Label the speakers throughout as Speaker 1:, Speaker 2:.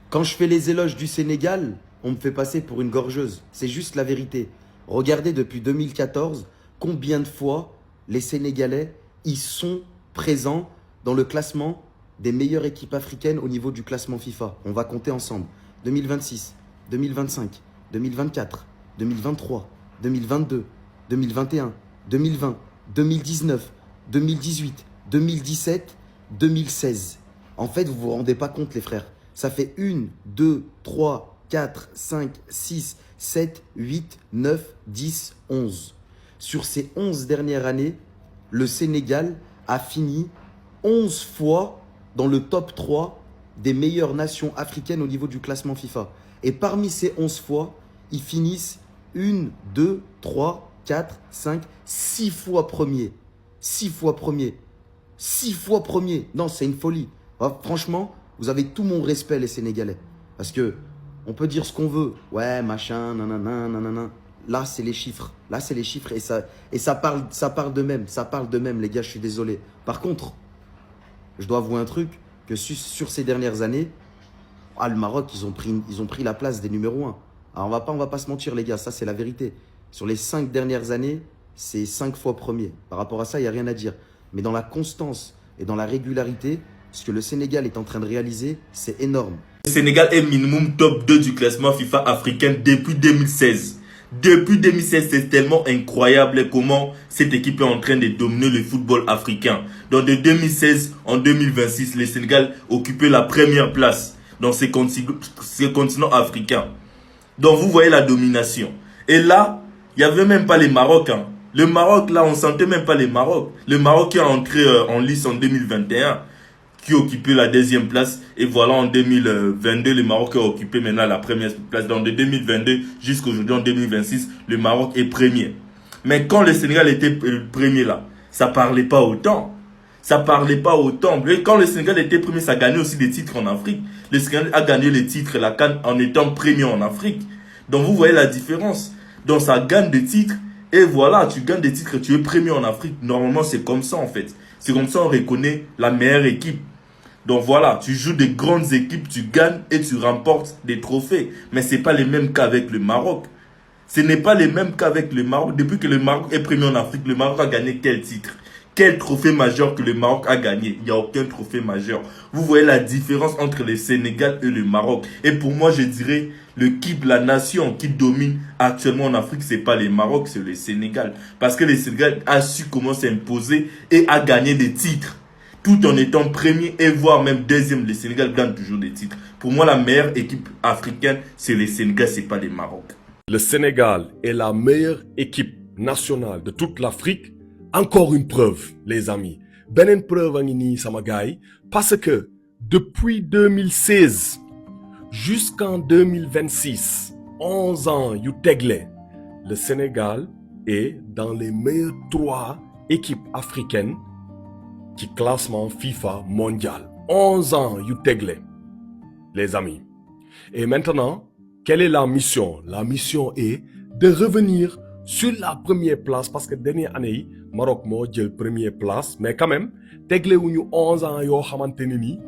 Speaker 1: Quand je fais les éloges du Sénégal, on me fait passer pour une gorgeuse. C'est juste la vérité. Regardez depuis 2014, combien de fois les Sénégalais y sont présents dans le classement des meilleures équipes africaines au niveau du classement FIFA. On va compter ensemble. 2026, 2025, 2024, 2023, 2022, 2021, 2020, 2019, 2018, 2017, 2016. En fait, vous vous rendez pas compte, les frères. Ça fait 1, 2, 3, 4, 5, 6, 7, 8, 9, 10, 11. Sur ces 11 dernières années, le Sénégal a fini 11 fois dans le top 3 des meilleures nations africaines au niveau du classement FIFA. Et parmi ces 11 fois, ils finissent 1, 2, 3, 4, 5, 6 fois premier. 6 fois premier. 6 fois premier. Non, c'est une folie. Franchement, vous avez tout mon respect, les Sénégalais. Parce que on peut dire ce qu'on veut. Ouais, machin, nanana, nanana. Là, c'est les chiffres. Là, c'est les chiffres et ça parle d'eux-mêmes. Ça parle d'eux-mêmes, les gars, je suis désolé. Par contre, je dois avouer un truc, que sur ces dernières années, le Maroc, ils ont pris la place des numéros 1. Alors, on va pas se mentir, les gars, ça, c'est la vérité. Sur les 5 dernières années, c'est 5 fois premier. Par rapport à ça, il n'y a rien à dire. Mais dans la constance et dans la régularité, ce que le Sénégal est en train de réaliser, c'est énorme.
Speaker 2: Le Sénégal est minimum top 2 du classement FIFA africain depuis 2016. Depuis 2016, c'est tellement incroyable comment cette équipe est en train de dominer le football africain. Donc de 2016 en 2026, le Sénégal occupait la première place dans ces continents africains. Donc vous voyez la domination. Et là, il n'y avait même pas les Marocains. Le Maroc, là, on ne sentait même pas les Maroc. Le Maroc qui est entré en lice en 2021, qui occupait la deuxième place. Et voilà, en 2022, le Maroc a occupé maintenant la première place. Donc de 2022 jusqu'aujourd'hui, en 2026, le Maroc est premier. Mais quand le Sénégal était premier là, ça parlait pas autant. Ça parlait pas autant. Et quand le Sénégal était premier, ça gagnait aussi des titres en Afrique. Le Sénégal a gagné les titres, la CAN, en étant premier en Afrique. Donc vous voyez la différence. Donc ça gagne des titres. Et voilà, tu gagnes des titres, tu es premier en Afrique. Normalement, c'est comme ça en fait. C'est comme ça on reconnaît la meilleure équipe. Donc voilà, tu joues des grandes équipes, tu gagnes et tu remportes des trophées. Mais ce n'est pas les mêmes qu'avec le Maroc. Ce n'est pas les mêmes qu'avec le Maroc. Depuis que le Maroc est premier en Afrique, le Maroc a gagné quel titre? Quel trophée majeur que le Maroc a gagné? Il n'y a aucun trophée majeur. Vous voyez la différence entre le Sénégal et le Maroc. Et pour moi, je dirais, la nation qui domine actuellement en Afrique, ce n'est pas le Maroc, c'est le Sénégal. Parce que le Sénégal a su comment s'imposer et a gagné des titres. Tout en étant premier et voire même deuxième, le Sénégal gagne toujours des titres. Pour moi, la meilleure équipe africaine, c'est le Sénégal, ce n'est pas le Maroc.
Speaker 3: Le Sénégal est la meilleure équipe nationale de toute l'Afrique. Encore une preuve, les amis. Benen preuve a ngi nii sama gars yi, parce que depuis 2016 jusqu'en 2026, 11 ans yu tegle, le Sénégal est dans les meilleures 3 équipes africaines qui classement FIFA mondial. 11 ans yu tegle, les amis. Et maintenant, quelle est la mission? La mission est de revenir sur la première place parce que dernière année, Maroc moo jël première place, mais quand même, tegle wuñu 11 ans yoo xamante ne ni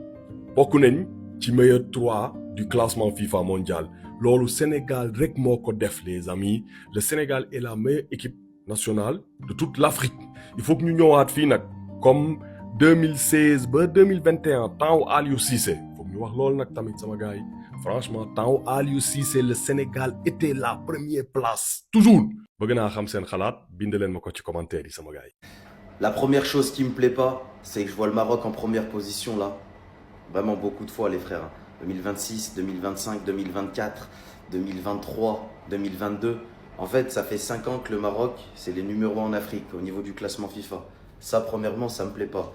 Speaker 3: bokk nañ ci meilleur 3 du classement FIFA mondial. Loolu Sénégal rek moo ko def, les amis. Le Sénégal est la meilleure équipe nationale de toute l'Afrique. Il faut que ñu ñëwaat fii nag comme 2016 ba 2021 temps Aliou Cissé. Faut que ñu wax loolu nag tamit sama gars yi. Franchement, temps Aliou Cissé, le Sénégal était la première place. Toujours. Bëgg naa xam seen xalaat, bind leen ma ko ci commentaire yi sama gars yi.
Speaker 1: La première chose qui me plaît pas, c'est que je vois le Maroc en première position là. Vraiment beaucoup de fois, les frères. 2026, 2025, 2024, 2023, 2022. En fait, ça fait 5 ans que le Maroc, c'est les numéros 1 en Afrique au niveau du classement FIFA. Ça, premièrement, ça me plaît pas.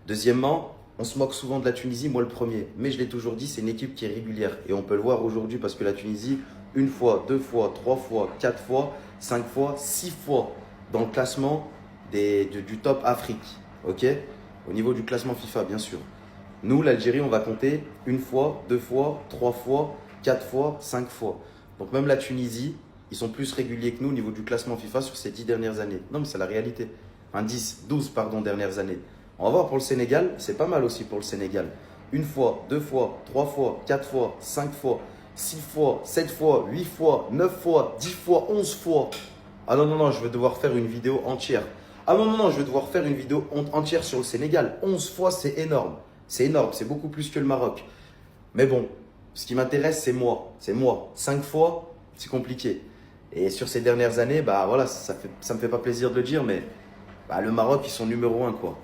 Speaker 1: Deuxièmement, on se moque souvent de la Tunisie, moi le premier. Mais je l'ai toujours dit, c'est une équipe qui est régulière. Et on peut le voir aujourd'hui parce que la Tunisie, 1 fois, 2 fois, 3 fois, 4 fois, 5 fois, 6 fois dans le classement du top Afrique. Ok? Au niveau du classement FIFA, bien sûr. Nous, l'Algérie, on va compter 1 fois, 2 fois, 3 fois, 4 fois, 5 fois. Donc même la Tunisie, ils sont plus réguliers que nous au niveau du classement FIFA sur ces 10 dernières années. Non, mais c'est la réalité. 12 dernières années. On va voir pour le Sénégal, c'est pas mal aussi pour le Sénégal. Une fois, deux fois, trois fois, quatre fois, cinq fois, 6 fois, 7 fois, 8 fois, 9 fois, 10 fois, 11 fois. Ah non, non, non, je vais devoir faire une vidéo entière. Ah non, non, non, je vais devoir faire une vidéo entière sur le Sénégal. 11 fois, c'est énorme. C'est énorme, c'est beaucoup plus que le Maroc. Mais bon, ce qui m'intéresse, c'est moi. C'est moi. 5 fois, c'est compliqué. Et sur ces dernières années, bah voilà, ça me fait pas plaisir de le dire, mais bah, le Maroc, ils sont numéro 1, quoi.